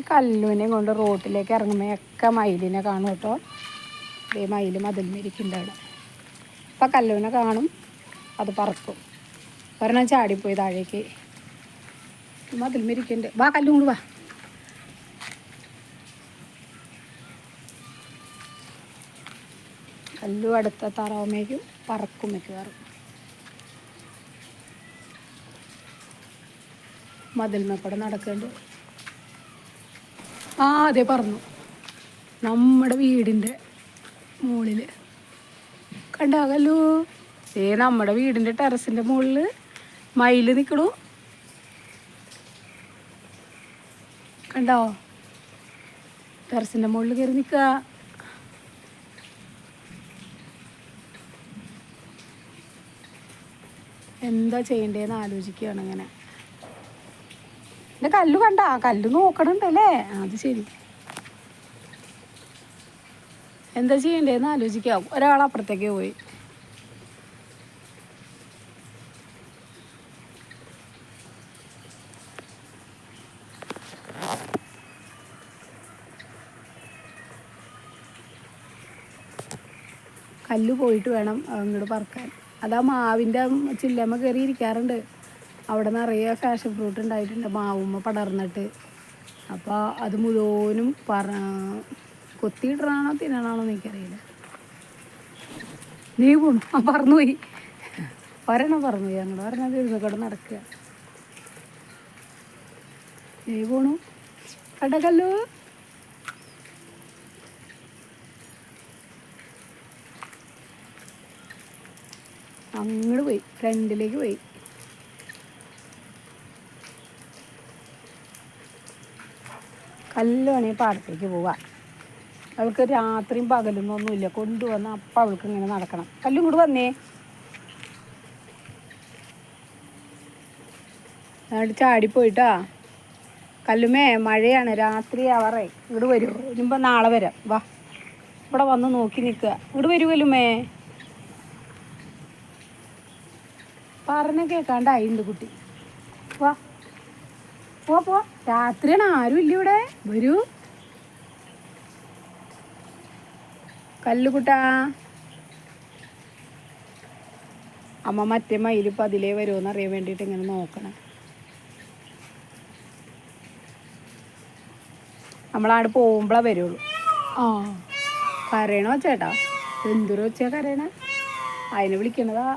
കല്ലുവിനെ കൊണ്ട് റോട്ടിലേക്ക് ഇറങ്ങുമ്പോൾ ഒക്കെ മയിലിനെ കാണും കേട്ടോ. ഇതേ മയിൽ മതിലിരിക്കുന്നുണ്ട് അവിടെ. അപ്പം കല്ലുവിനെ കാണും, അത് പറക്കും. ഒരെണ്ണം ചാടിപ്പോയി താഴേക്ക്. മതിലിരിക്കുന്നുണ്ട്. വാ കല്ലും കൊണ്ട് വാ. കല്ലു അടുത്ത താറാവുമേക്കും പറക്കും മിക്കവാറും. മതിൽമേക്കൂടെ നടക്കുന്നുണ്ട്. ആ അതെ പറഞ്ഞു. നമ്മുടെ വീടിൻ്റെ മുകളിൽ കണ്ടാകല്ലോ. നമ്മുടെ വീടിൻ്റെ ടെറസിൻ്റെ മുകളിൽ മയിൽ നിൽക്കണു. കണ്ടോ? ടെറസിൻ്റെ മുകളിൽ കയറി നിൽക്കുക. എന്താ ചെയ്യണ്ടേന്ന് ആലോചിക്കുകയാണ് ഇങ്ങനെ. എൻ്റെ കല്ലു കണ്ട, കല്ലു നോക്കണുണ്ടല്ലേ. അത് ശരി. എന്താ ചെയ്യണ്ടേന്ന് ആലോചിക്കാം. ഒരാൾ അപ്പുറത്തേക്ക് പോയി. കല്ലു പോയിട്ട് വേണം അങ്ങോട്ട് പറക്കാൻ. അതാ മാവിൻ്റെ ചില്ലമ്മ കയറി ഇരിക്കാറുണ്ട്. അവിടെ നിറയെ ഫാഷൻ ഫ്രൂട്ട് ഉണ്ടായിട്ടുണ്ട്, മാവുമ്മ പടർന്നിട്ട്. അപ്പോൾ അത് മുഴുവനും കൊത്തിയിടണാണോ തിന്നണാണോ എനിക്കറിയില്ല. നീ പോണു. ആ പറന്നുപോയി. ഒരെണ്ണം പറന്നുപോയി. ഞങ്ങൾ പറഞ്ഞത് ഇരുന്നോടെ നടക്കുക. നീ പോണു. കണ്ടല്ലോ. അങ്ങോട്ട് പോയി, ഫ്രണ്ടിലേക്ക് പോയി. കല്ലുവാണെങ്കിൽ പാടത്തേക്ക് പോവാം. അവൾക്ക് രാത്രിയും പകലൊന്നൊന്നുമില്ല. കൊണ്ടുവന്ന് അപ്പം അവൾക്ക് ഇങ്ങനെ നടക്കണം. കല്ലും കൂടെ വന്നേ. എന്നിട്ട് ചാടിപ്പോയിട്ടാ. കല്ലുമേ മഴയാണ്, രാത്രി ആവാറേ. ഇങ്ങോട്ട് വരുമോ? ഇനിയിപ്പോൾ നാളെ വരാം. വാ, ഇവിടെ വന്ന് നോക്കി നിൽക്കുക. ഇങ്ങോട്ട് വരൂ കല്ലുമേ. പറഞ്ഞ കേൾക്കാണ്ടായിണ്ട് കുട്ടി. വാ പോ. രാത്രിയാണ്, ആരും ഇല്ല ഇവിടെ. വരൂ കല്ലുകുട്ടാ. അമ്മ മറ്റേ മയിലിപ്പോൾ അതിലേ വരുമോയെന്ന് അറിയാൻ വേണ്ടിയിട്ട് ഇങ്ങനെ നോക്കണം. നമ്മളാട് പോകുമ്പോഴേ വരുള്ളൂ. ആ കരയണോ ചേട്ടാ? എന്തൊരു വെച്ചാൽ കരയണ? അതിനെ വിളിക്കണതാ.